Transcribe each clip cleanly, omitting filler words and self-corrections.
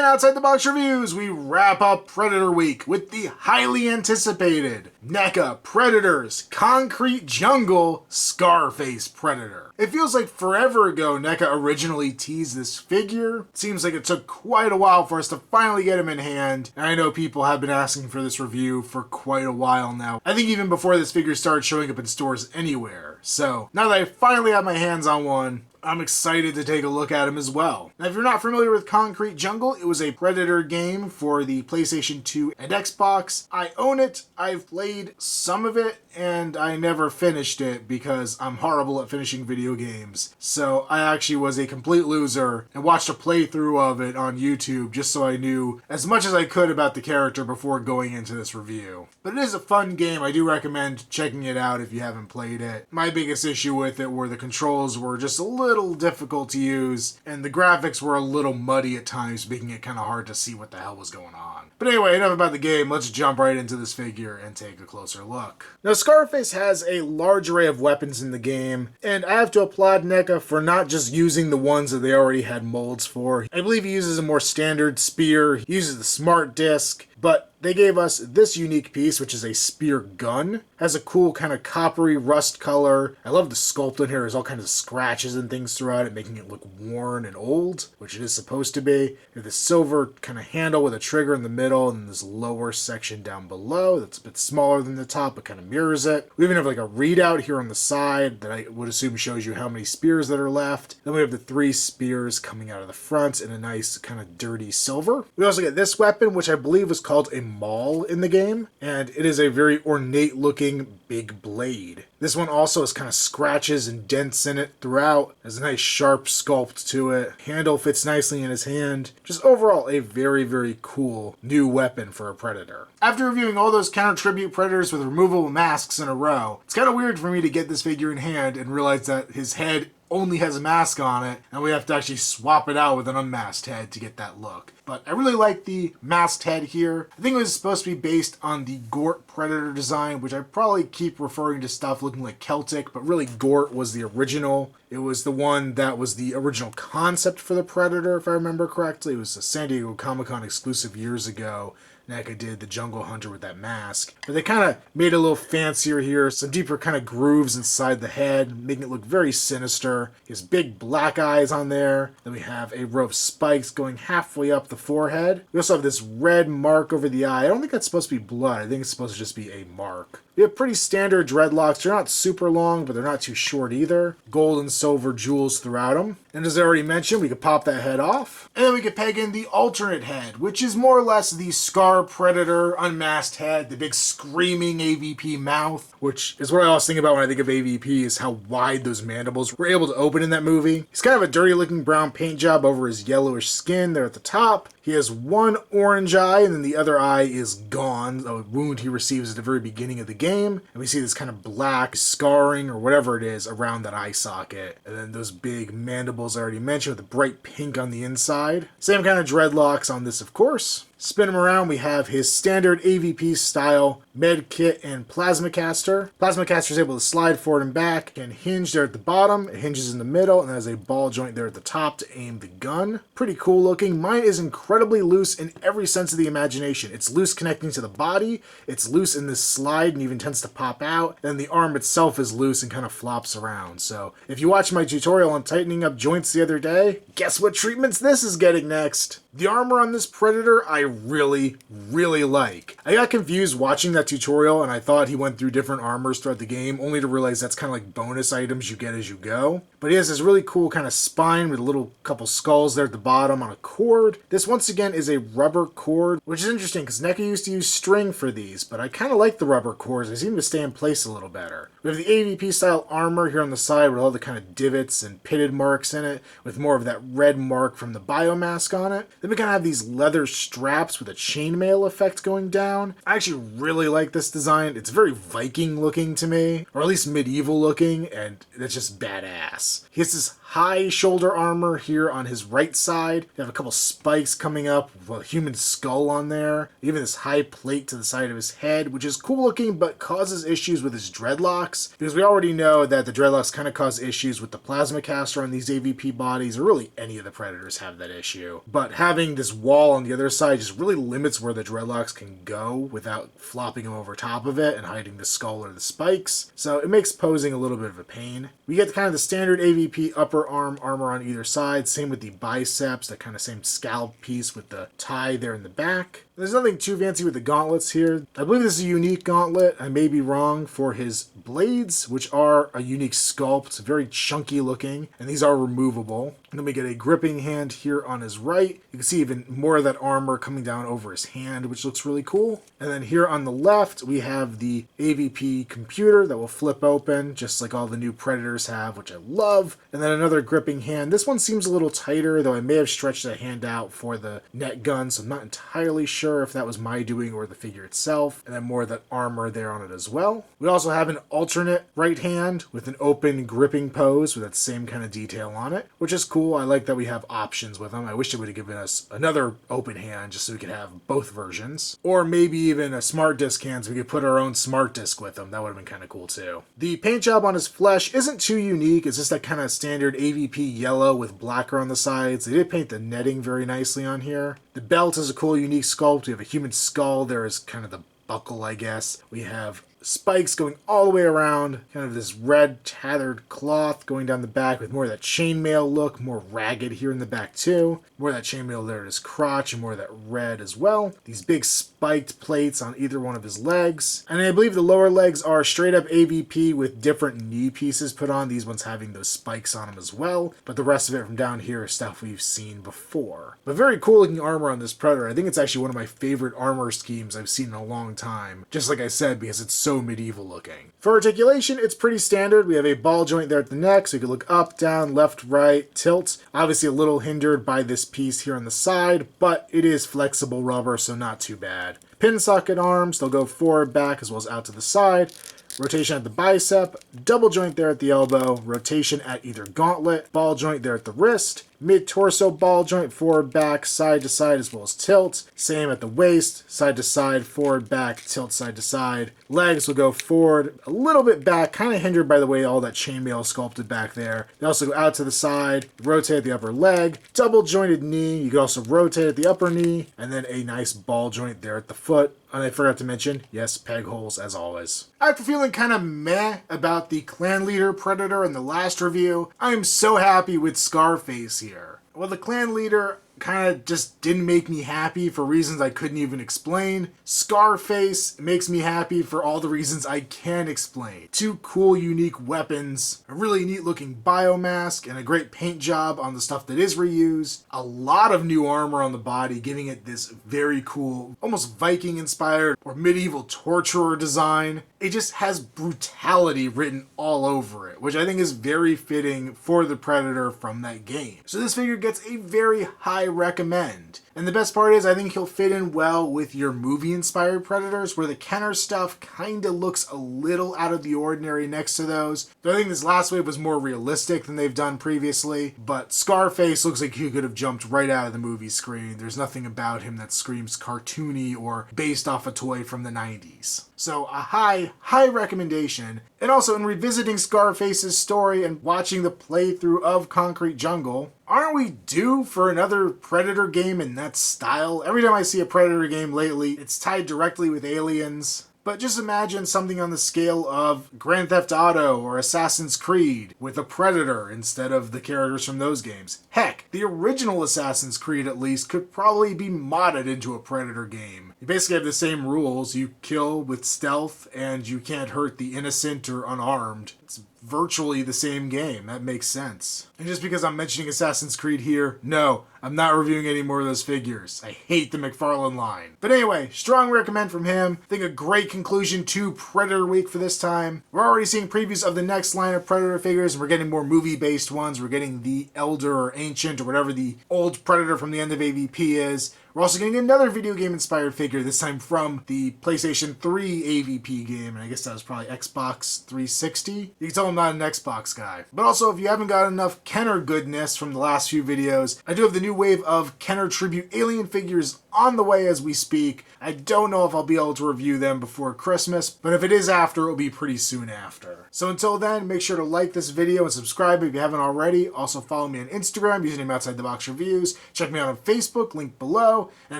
Outside the Box Reviews, we wrap up Predator Week with the highly anticipated NECA Predators Concrete Jungle Scarface Predator. It feels like forever ago NECA originally teased this figure. It seems like it took quite a while for us to finally get him in hand, and I know people have been asking for this review for quite a while now. I think even before this figure started showing up in stores anywhere. So now that I finally have my hands on one, I'm excited to take a look at him as well. Now, if you're not familiar with Concrete Jungle, it was a Predator game for the PlayStation 2 and Xbox. I own it, I've played some of it, and I never finished it because I'm horrible at finishing video games. So I actually was a complete loser and watched a playthrough of it on YouTube just so I knew as much as I could about the character before going into this review. But it is a fun game. I do recommend checking it out if you haven't played it. My biggest issue with it were the controls were just a little difficult to use, and the graphics were a little muddy at times, making it kind of hard to see what the hell was going on. But anyway, enough about the game. Let's jump right into this figure and take a closer look. Now, Scarface has a large array of weapons in the game, and I have to applaud NECA for not just using the ones that they already had molds for. I believe he uses a more standard spear, he uses the smart disc, but they gave us this unique piece, which is a spear gun. Has a cool kind of coppery rust color. I love the sculpt in here. There's all kinds of scratches and things throughout it, making it look worn and old, which it is supposed to be. You have this silver kind of handle with a trigger in the middle, and this lower section down below that's a bit smaller than the top, but kind of mirrors it. We even have like a readout here on the side that I would assume shows you how many spears that are left. Then we have the 3 spears coming out of the front in a nice kind of dirty silver. We also get this weapon, which I believe was called a maul in the game, and it is a very ornate looking big blade. This one also has kind of scratches and dents in it throughout. Has a nice sharp sculpt to it. Handle fits nicely in his hand. Just overall a very, very cool new weapon for a Predator. After reviewing all those counter tribute Predators with removable masks in a row, it's kind of weird for me to get this figure in hand and realize that his head only has a mask on it, and we have to actually swap it out with an unmasked head to get that look. But I really like the masked head here. I think it was supposed to be based on the Gort Predator design, which I probably keep referring to stuff looking like Celtic, but really Gort was the original. It was the one that was the original concept for the Predator, if I remember correctly. It was a San Diego Comic-Con exclusive years ago. NECA did the Jungle Hunter with that mask. But they kind of made it a little fancier here. Some deeper kind of grooves inside the head, making it look very sinister. He has big black eyes on there. Then we have a row of spikes going halfway up the forehead. We also have this red mark over the eye. I don't think that's supposed to be blood. I think it's supposed to just be a mark. We have pretty standard dreadlocks. They're not super long, but they're not too short either. Gold and silver jewels throughout them. And as I already mentioned, we could pop that head off. And then we could peg in the alternate head, which is more or less the Scar Predator unmasked head, the big screaming AVP mouth, which is what I always think about when I think of AVP, is how wide those mandibles were able to open in that movie. He's kind of a dirty looking brown paint job over his yellowish skin there at the top. He has one orange eye, and then the other eye is gone, a wound he receives at the very beginning of the game. And we see this kind of black scarring, or whatever it is, around that eye socket. And then those big mandibles I already mentioned with the bright pink on the inside. Same kind of dreadlocks on this, of course. Spin him around, we have his standard AVP style med kit and plasma caster. Plasma caster is able to slide forward and back and hinge there at the bottom. It hinges in the middle and has a ball joint there at the top to aim the gun. Pretty cool looking. Mine is incredibly loose in every sense of the imagination. It's loose connecting to the body. It's loose in this slide and even tends to pop out. And the arm itself is loose and kind of flops around. So if you watched my tutorial on tightening up joints the other day, guess what treatments this is getting next? The armor on this Predator I really, really like. I got confused watching that tutorial and I thought he went through different armors throughout the game, only to realize that's kind of like bonus items you get as you go. But he has this really cool kind of spine with a little couple skulls there at the bottom on a cord. This once again is a rubber cord, which is interesting because NECA used to use string for these, but I kind of like the rubber cords. They seem to stay in place a little better. We have the AVP style armor here on the side with all the kind of divots and pitted marks in it, with more of that red mark from the biomask on it. Then we kind of have these leather straps straps with a chainmail effect going down. I actually really like this design. It's very Viking looking to me, or at least medieval looking, and it's just badass. He has this high shoulder armor here on his right side. You have a couple spikes coming up with a human skull on there. Even this high plate to the side of his head, which is cool looking but causes issues with his dreadlocks, because we already know that the dreadlocks kind of cause issues with the plasma caster on these AVP bodies, or really any of the Predators have that issue. But having this wall on the other side just really limits where the dreadlocks can go without flopping them over top of it and hiding the skull or the spikes. So it makes posing a little bit of a pain. We get kind of the standard AVP upper arm armor on either side, same with the biceps, that kind of same scalp piece with the tie there in the back. There's nothing too fancy with the gauntlets here. I believe this is a unique gauntlet. I may be wrong for his blades, which are a unique sculpt, very chunky looking, and these are removable. And then we get a gripping hand here on his right. You can see even more of that armor coming down over his hand, which looks really cool. And then here on the left, we have the AVP computer that will flip open, just like all the new Predators have, which I love. And then another gripping hand. This one seems a little tighter, though I may have stretched the hand out for the net gun, so I'm not entirely sure if that was my doing or the figure itself. And then more of that armor there on it as well. We also have an alternate right hand with an open gripping pose with that same kind of detail on it, which is cool. I like that we have options with them. I wish it would have given us another open hand just so we could have both versions. Or maybe even a smart disc hand so we could put our own smart disc with them. That would have been kind of cool too. The paint job on his flesh isn't too unique. It's just that kind of standard AVP yellow with blacker on the sides. They did paint the netting very nicely on here. The belt is a cool unique sculpt. We have a human skull there as kind of the buckle, I guess. We have spikes going all the way around, kind of this red tethered cloth going down the back with more of that chainmail look, more ragged here in the back too. More of that chainmail there at his crotch and more of that red as well. These big spiked plates on either one of his legs. And I believe the lower legs are straight up AVP with different knee pieces put on, these ones having those spikes on them as well. But the rest of it from down here is stuff we've seen before. But very cool looking armor on this Predator. I think it's actually one of my favorite armor schemes I've seen in a long time. Just like I said, because it's so medieval looking. For articulation, it's pretty standard. We have a ball joint there at the neck, so you can look up, down, left, right, tilt. Obviously a little hindered by this piece here on the side, but it is flexible rubber, so not too bad. Pin socket arms, they'll go forward, back, as well as out to the side. Rotation at the bicep, double joint there at the elbow, rotation at either gauntlet, ball joint there at the wrist, mid-torso ball joint, forward, back, side to side, as well as tilt. Same at the waist, side to side, forward, back, tilt, side to side. Legs will go forward, a little bit back, kind of hindered by the way all that chainmail sculpted back there. They also go out to the side, rotate the upper leg, double jointed knee. You can also rotate at the upper knee, and then a nice ball joint there at the foot. And I forgot to mention, yes, peg holes as always. After feeling kind of meh about the clan leader Predator in the last review, I am so happy with Scarface here. Well, the clan leader kind of just didn't make me happy for reasons I couldn't even explain. Scarface makes me happy for all the reasons I can explain. Two cool, unique weapons, a really neat looking biomask, and a great paint job on the stuff that is reused. A lot of new armor on the body, giving it this very cool, almost Viking inspired or medieval torturer design. It just has brutality written all over it, which I think is very fitting for the Predator from that game. So this figure gets a very high recommend. And the best part is I think he'll fit in well with your movie-inspired Predators, where the Kenner stuff kinda looks a little out of the ordinary next to those. Though I think this last wave was more realistic than they've done previously, but Scarface looks like he could have jumped right out of the movie screen. There's nothing about him that screams cartoony or based off a toy from the 90s. So a high recommendation. And also in revisiting Scarface's story and watching the playthrough of Concrete Jungle, aren't we due for another Predator game in that style? Every time I see a Predator game lately, it's tied directly with aliens. But just imagine something on the scale of Grand Theft Auto or Assassin's Creed with a Predator instead of the characters from those games. Heck, the original Assassin's Creed at least could probably be modded into a Predator game. You basically have the same rules. You kill with stealth and you can't hurt the innocent or unarmed. It's virtually the same game. That makes sense. And just because I'm mentioning Assassin's Creed here, no, I'm not reviewing any more of those figures. I hate the McFarlane line. But anyway, strong recommend from him. I think a great conclusion to Predator Week for this time. We're already seeing previews of the next line of Predator figures, and we're getting more movie-based ones. We're getting the Elder or Ancient or whatever the old Predator from the end of AVP is. We're also getting another video game-inspired figure, this time from the PlayStation 3 AVP game, and I guess that was probably Xbox 360. You can tell I'm not an Xbox guy. But also, if you haven't got enough Kenner goodness from the last few videos, I do have the new wave of Kenner Tribute Alien figures on the way as we speak. I don't know if I'll be able to review them before Christmas, but if it is after, it'll be pretty soon after. So until then, make sure to like this video and subscribe if you haven't already. Also follow me on Instagram, username Outside the Box Reviews. Check me out on Facebook, link below. And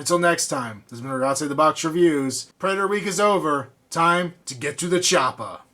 until next time, this has been Outside the Box Reviews. Predator Week is over. Time to get to the chopper.